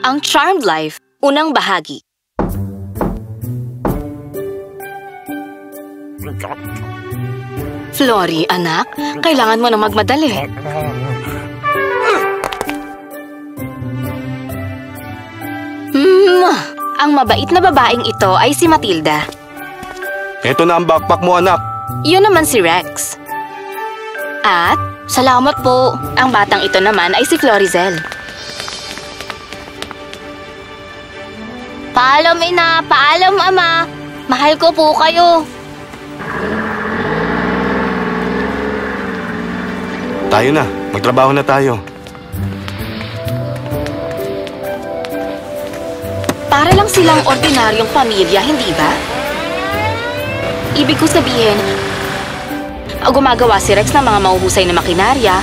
Ang Charmed Life, unang bahagi. Flory, anak, kailangan mo na magmadali. Ang mabait na babaeng ito ay si Matilda. Ito na ang backpack mo, anak. Yun naman si Rex. At, salamat po, ang batang ito naman ay si Florizel. Paalam, ina. Paalam, ama. Mahal ko po kayo. Tayo na. Magtrabaho na tayo. Para lang silang ordinaryong pamilya, hindi ba? Ibig ko sabihin, gumagawa si Rex ng mga mahuhusay na makinarya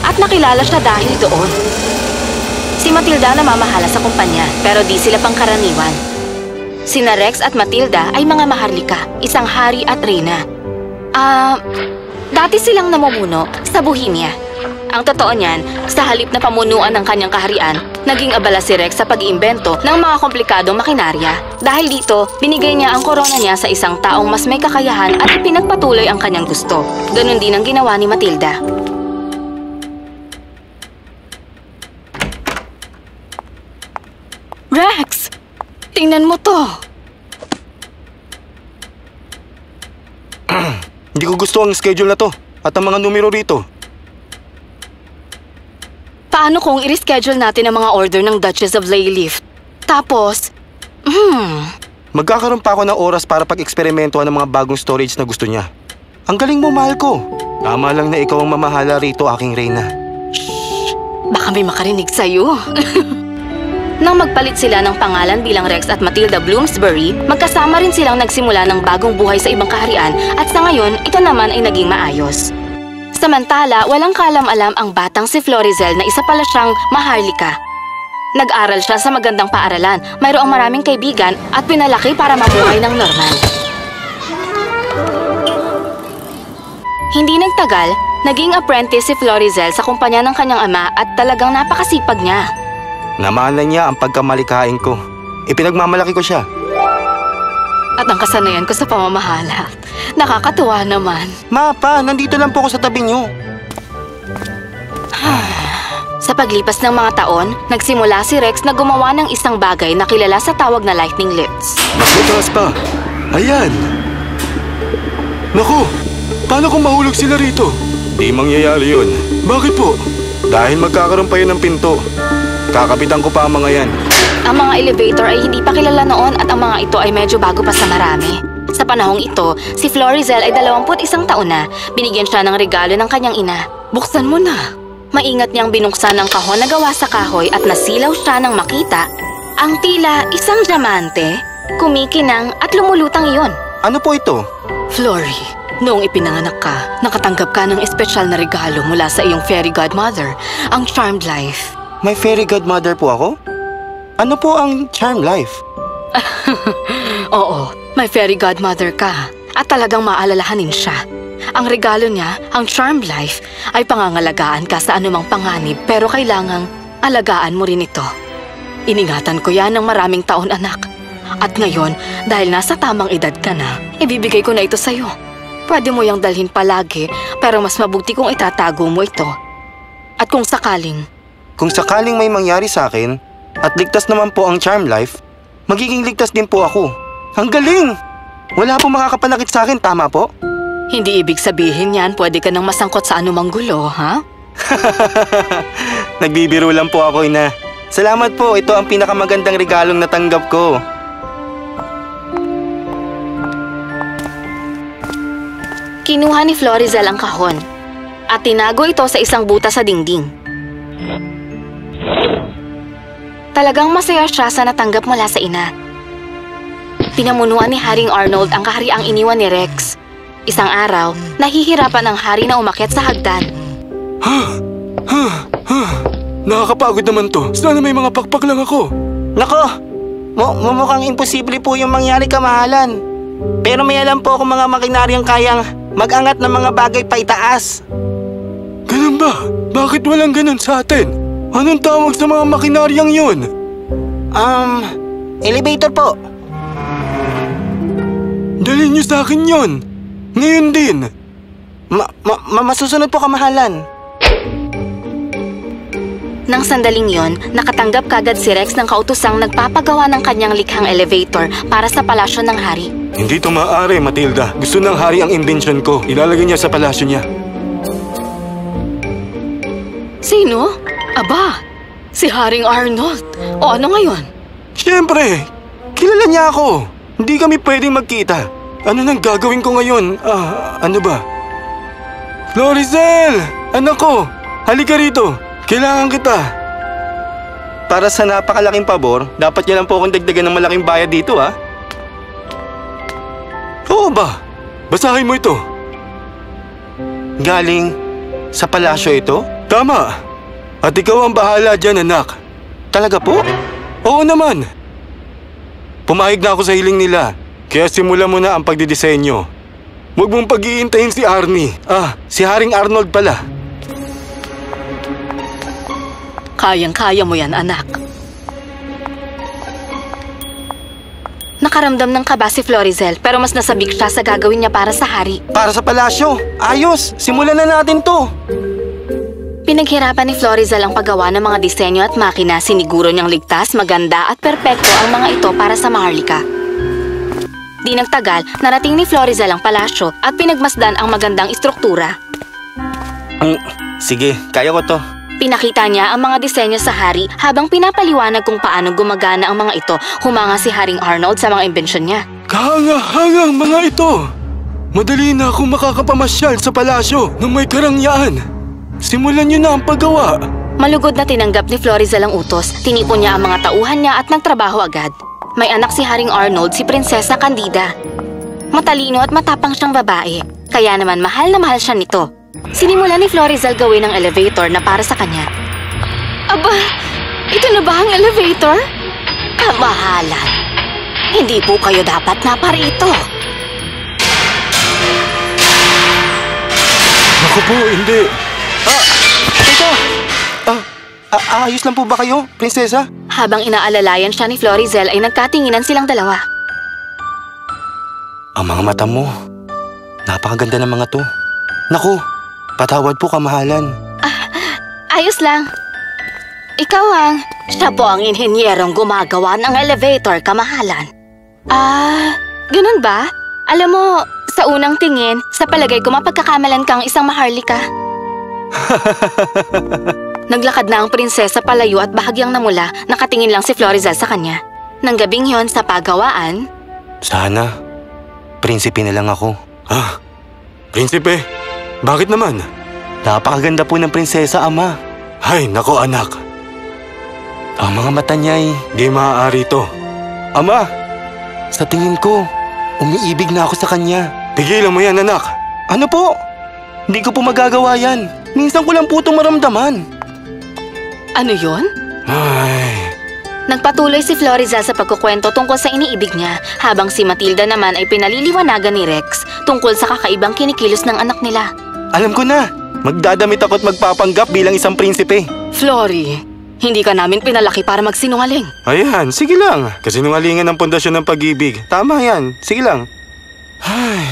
at nakilala siya dahil doon. Si Matilda namamahala sa kumpanya, pero di sila pangkaraniwan. Sina Rex at Matilda ay mga maharlika, isang hari at reyna. Dati silang namumuno sa Bohemia. Ang totoo niyan, sa halip na pamunuan ng kanyang kaharian, naging abala si Rex sa pag-iimbento ng mga komplikadong makinarya. Dahil dito, binigay niya ang korona niya sa isang taong mas may kakayahan at ipinagpatuloy ang kanyang gusto. Ganon din ang ginawa ni Matilda. Rex! Tingnan mo to! Hindi ko gusto ang schedule na to at ang mga numero rito. Paano kung i-reschedule natin ang mga order ng Duchess of Laylift? Tapos, magkakaroon pa ako ng oras para pag-eksperimentuhan ng mga bagong storage na gusto niya. Ang galing mo, mahal ko. Tama lang na ikaw ang mamahala rito, aking reyna. Shh! Baka may makarinig sa'yo. Nang magpalit sila ng pangalan bilang Rex at Matilda Bloomsbury, magkasama rin silang nagsimula ng bagong buhay sa ibang kaharian at sa ngayon, ito naman ay naging maayos. Samantala, walang kalam-alam ang batang si Florizel na isa pala siyang maharlika. Nag-aral siya sa magandang paaralan, mayroong maraming kaibigan at pinalaki para mabuhay ng normal. Hindi nagtagal, naging apprentice si Florizel sa kumpanya ng kanyang ama at talagang napakasipag niya. Namahalan niya ang pagkamalikain ko. Ipinagmamalaki ko siya. At ang kasanayan ko sa pamamahala. Nakakatuwa naman. Ma, pa, nandito lang po ako sa tabi niyo. Sa paglipas ng mga taon, nagsimula si Rex na gumawa ng isang bagay na kilala sa tawag na lightning lips. Mas mataas pa. Ayan. Naku, paano kung mahulog sila rito? Di mangyayari yun. Bakit po? Dahil magkakaroon pa yun ng pinto. Kakapitan ko pa ang mga yan. Ang mga elevator ay hindi pa kilala noon at ang mga ito ay medyo bago pa sa marami. Sa panahong ito, si Florizel ay 21 taon na. Binigyan siya ng regalo ng kanyang ina. Buksan mo na. Maingat niyang binuksan ang kahon na gawa sa kahoy at nasilaw siya nang makita ang tila isang diamante, kumikinang at lumulutang iyon. Ano po ito? Flory, noong ipinanganak ka, nakatanggap ka ng espesyal na regalo mula sa iyong fairy godmother, ang Charmed Life. May fairy godmother po ako? Ano po ang Charmed Life? Oo, may fairy godmother ka at talagang maalalahanin siya. Ang regalo niya, ang Charmed Life, ay pangangalagaan ka sa anumang panganib pero kailangang alagaan mo rin ito. Iningatan ko yan ng maraming taon, anak. At ngayon, dahil nasa tamang edad ka na, ibibigay ko na ito sa'yo. Pwede mo yang dalhin palagi pero mas mabuti kung itatago mo ito. At kung sakaling may mangyari sa akin at ligtas naman po ang Charmed Life, magiging ligtas din po ako. Ang galing! Wala pong makakapanakit sa akin, tama po? Hindi ibig sabihin yan, pwede ka nang masangkot sa anumang gulo, ha? Nagbibiro lang po ako, ina. Salamat po, ito ang pinakamagandang regalong natanggap ko. Kinuha ni Florizel ang kahon at tinago ito sa isang butas sa dingding. Talagang masaya siya sa natanggap mula sa ina. Pinamunuan ni Haring Arnold ang kahariang iniwan ni Rex. Isang araw, nahihirapan ang hari na umakyat sa hagdan. Nakakapagod naman to. Sana may mga pakpak lang ako. Nako, mukhang imposible po yung mangyari, kamahalan. Pero may alam po akong mga makinaryang kayang mag-angat ng mga bagay pa itaas. Ganun ba? Bakit walang ganun sa atin? Anong tawag sa mga makinaryang yun? Elevator po. Dalhin niyo sa akin yun. Ngayon din. Masusunod po, kamahalan. Nang sandaling yon, nakatanggap kagad si Rex ng kautosang nagpapagawa ng kanyang likhang elevator para sa palasyo ng hari. Hindi ito maaari, Matilda. Gusto ng hari ang imbensyon ko. Ilalagay niya sa palasyo niya. Sino? Aba, si Haring Arnold. O ano ngayon? Siyempre, kilala niya ako. Hindi kami pwedeng magkita. Ano nang gagawin ko ngayon? Ano ba? Florizel! Anak ko! Halika rito! Kailangan kita! Para sa napakalaking pabor, dapat niya lang po akong dagdagan ng malaking bayad dito, ha? Oo ba? Basahin mo ito. Galing sa palasyo ito? Tama! At ikaw ang bahala dyan, anak. Talaga po? Oo naman! Pumayag na ako sa hiling nila, kaya simulan mo na ang pagdidisenyo. Huwag mong pag-iintayin si Arnie. Si Haring Arnold pala. Kayang-kaya mo yan, anak. Nakaramdam ng kaba si Florizel pero mas nasabik siya sa gagawin niya para sa hari. Para sa palasyo? Ayos! Simulan na natin to! Pinaghirapan ni Florizel ang paggawa ng mga disenyo at makina. Siniguro niyang ligtas, maganda at perpekto ang mga ito para sa Maharlika. Di nagtagal, narating ni Florizel ang palasyo at pinagmasdan ang magandang istruktura. Sige, kaya ko to. Pinakita niya ang mga disenyo sa hari habang pinapaliwanag kung paano gumagana ang mga ito. Humanga si Haring Arnold sa mga imbensyon niya. Kahanga-hangang mga ito! Madali na akong makakapamasyal sa palasyo ng may karangyaan. Simulan niyo na ang paggawa. Malugod na tinanggap ni Florizel ang utos. Tinipon niya ang mga tauhan niya at nagtrabaho agad. May anak si Haring Arnold, si Prinsesa Candida. Matalino at matapang siyang babae, kaya naman mahal na mahal siya nito. Sinimula ni Florizel gawin ang elevator na para sa kanya. Aba, ito na ba ang elevator? Kamahalan. Hindi po kayo dapat naparito. Naku po, hindi. Teka! Ayos lang po ba kayo, prinsesa? Habang inaalalayan siya ni Florizel ay nagkatinginan silang dalawa. Ang mga mata mo. Napakaganda ng mga to. Naku, patawad po, kamahalan. Ayos lang. Ikaw siya po ang inhinyerong gumagawa ng elevator, kamahalan. Ganun ba? Alam mo, sa unang tingin, sa palagay ko mapagkakamalan kang isang Maharlika. Naglakad na ang prinsesa palayo at bahagyang namula, nakatingin lang si Florizel sa kanya. Nang gabing yon sa pagawaan... Sana, prinsipe na lang ako. Prinsipe? Bakit naman? Napakaganda po ng prinsesa, ama. Ay, nako anak. Ang mga mata niya'y... Di maaari to. Ama, sa tingin ko, umiibig na ako sa kanya. Pigilan mo yan, anak. Ano po? Hindi ko po magagawa yan. Minsan ko lang po itong maramdaman. Ano yon? Ay... Nagpatuloy si Florizel sa pagkukwento tungkol sa iniibig niya, habang si Matilda naman ay pinaliliwanagan ni Rex tungkol sa kakaibang kinikilos ng anak nila. Alam ko na! Magdadamit ako at magpapanggap bilang isang prinsipe. Flori, hindi ka namin pinalaki para magsinungaling. Ayan, sige lang. Kasinungalingan ang pundasyon ng pag-ibig. Tama yan, sige lang. Ay,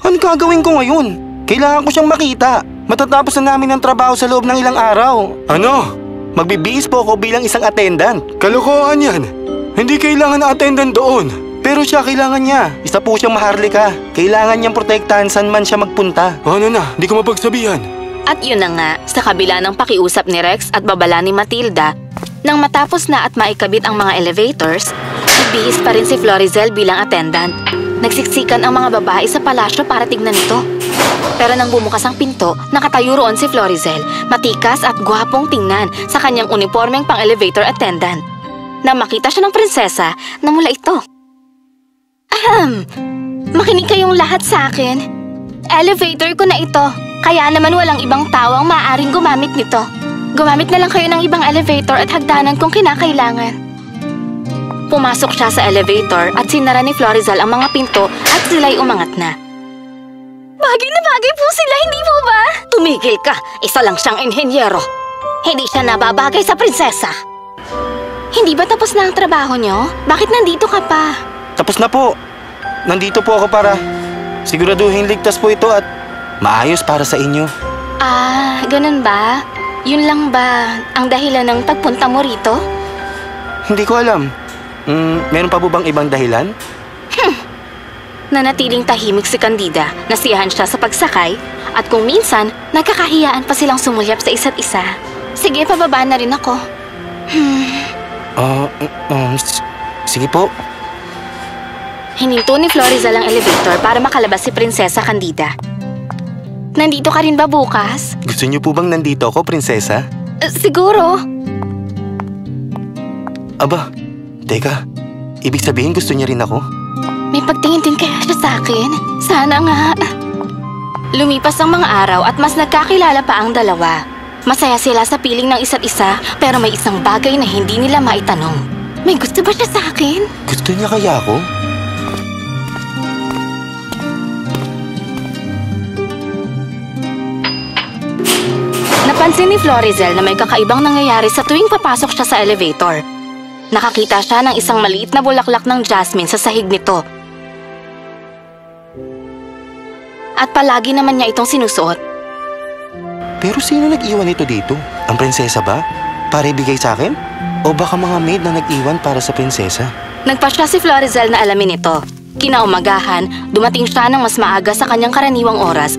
ano gagawin ko ngayon? Kailangan ko siyang makita. Matatapos na namin ang trabaho sa loob ng ilang araw. Ano? Magbibihis po ako bilang isang attendant. Kalokohan yan. Hindi kailangan na attendant doon. Pero siya kailangan niya. Isa po siyang Maharlika. Kailangan niyang protektahan saan man siya magpunta. Ano na, di ko mapagsabihan. At yun na nga, sa kabila ng pakiusap ni Rex at babala ni Matilda, nang matapos na at maikabit ang mga elevators, nagbihis pa rin si Florizel bilang attendant. Nagsiksikan ang mga babae sa palasyo para tignan ito. Pero nang bumukas ang pinto, nakatayo roon si Florizel, matikas at gwapong tingnan sa kanyang uniformeng pang-elevator attendant. Nang makita siya ng prinsesa, namula ito. Makinig kayong lahat sa akin. Elevator ko na ito, kaya naman walang ibang tao ang maaaring gumamit nito. Gumamit na lang kayo ng ibang elevator at hagdanan kung kinakailangan. Pumasok siya sa elevator at sinara ni Florizel ang mga pinto at sila'y umangat na. Bagay na bagay po sila, hindi po ba? Tumigil ka, isa lang siyang inhenyero. Hindi siya nababagay sa prinsesa. Hindi ba tapos na ang trabaho niyo? Bakit nandito ka pa? Tapos na po. Nandito po ako para siguraduhin ligtas po ito at maayos para sa inyo. Ah, ganun ba? Yun lang ba ang dahilan ng pagpunta mo rito? Hindi ko alam. Meron pa po bang ibang dahilan? Nanatiling tahimik si Candida, nasiyahan siya sa pagsakay, at kung minsan, nagkakahiyaan pa silang sumulyap sa isa't isa. Sige, pababa na rin ako. Sige po. Hininto ni Florizel ang elevator para makalabas si Prinsesa Candida. Nandito ka rin ba bukas? Gusto niyo po bang nandito ako, prinsesa? Siguro. Aba, teka. Ibig sabihin gusto niya rin ako? May pagtingin din kaya siya sa akin? Sana nga. Lumipas ang mga araw at mas nagkakilala pa ang dalawa. Masaya sila sa piling ng isa't isa, pero may isang bagay na hindi nila maitanong. May gusto ba siya sa akin? Gusto niya kaya ako? Napansin ni Florizel na may kakaibang nangyayari sa tuwing papasok siya sa elevator. Nakakita siya ng isang maliit na bulaklak ng jasmine sa sahig nito. At palagi naman niya itong sinusuot. Pero sino nag-iwan ito dito? Ang prinsesa ba? Para ibigay sa akin? O baka mga maid na nag-iwan para sa prinsesa? Nagpasya si Florizel na alamin ito. Kinaumagahan, dumating siya ng mas maaga sa kanyang karaniwang oras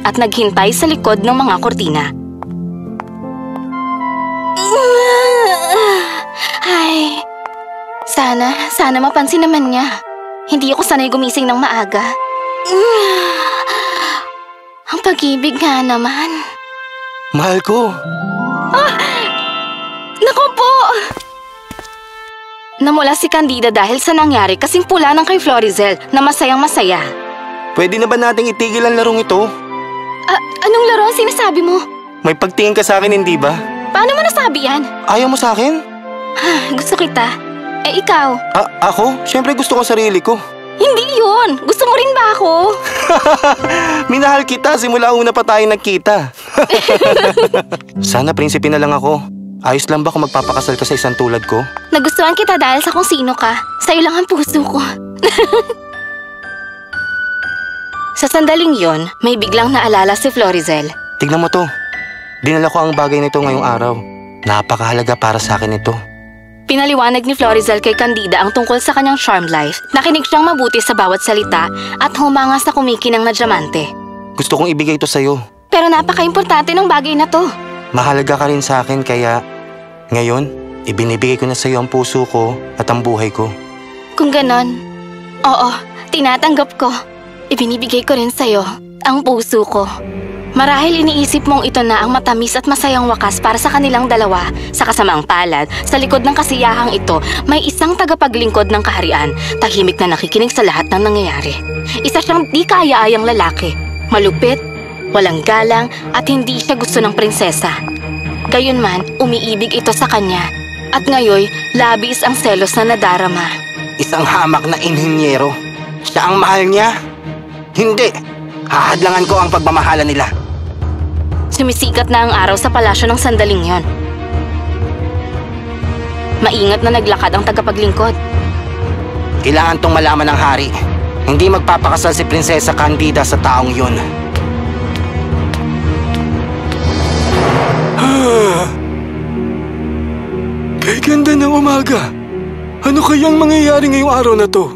at naghintay sa likod ng mga kortina. Ay, sana mapansin naman niya. Hindi ako sanay gumising ng maaga. Ang pag-ibig nga naman. Mahal ko. Naku po! Namula si Candida dahil sa nangyari kasing pula ng kay Florizel na masayang-masaya. Pwede na ba nating itigil ang larong ito? Anong laro ang sinasabi mo? May pagtingin ka sa akin, hindi ba? Paano mo nasabi yan? Ayaw mo sa akin? Gusto kita. Eh ikaw? Ako? Siyempre gusto ko sarili ko. Hindi yun! Gusto mo rin ba ako? Minahal kita simula una pa tayo nagkita. Sana prinsipe na lang ako. Ayos lang ba kung magpapakasal ka sa isang tulad ko? Nagustuhan kita dahil sa kung sino ka. Sa'yo lang ang puso ko. Sa sandaling yon, may biglang naalala si Florizel. Tignan mo to. Dinala ko ang bagay nito ngayong araw. Napakahalaga para sa akin ito. Pinaliwanag ni Florizel kay Candida ang tungkol sa kanyang charm life. Nakinig siyang mabuti sa bawat salita at humanga sa kumikinang na diamante. Gusto kong ibigay ito sa'yo. Pero napaka-importante ng bagay na to. Mahalaga ka rin sa akin kaya ngayon, ibinibigay ko na sa'yo ang puso ko at ang buhay ko. Kung ganon, oo, tinatanggap ko. Ibinibigay ko rin sa'yo ang puso ko. Marahil iniisip mong ito na ang matamis at masayang wakas para sa kanilang dalawa. Sa kasamaang palad, sa likod ng kasiyahang ito, may isang tagapaglingkod ng kaharian, tahimik na nakikinig sa lahat ng nangyayari. Isa siyang di kaaya-ayang lalaki, malupit, walang galang at hindi siya gusto ng prinsesa. Gayunman, umiibig ito sa kanya at ngayoy, labis ang selos na nadarama. Isang hamak na inhinyero. Siya ang mahal niya? Hindi! Hahadlangan ko ang pagmamahala nila. Sumisikat na ang araw sa palasyo ng sandaling yon. Maingat na naglakad ang tagapaglingkod. Kailangan tong malaman ng hari. Hindi magpapakasal si Prinsesa Candida sa taong yun. Kay ganda ng umaga. Ano kayang mangyayari ngayong araw na to?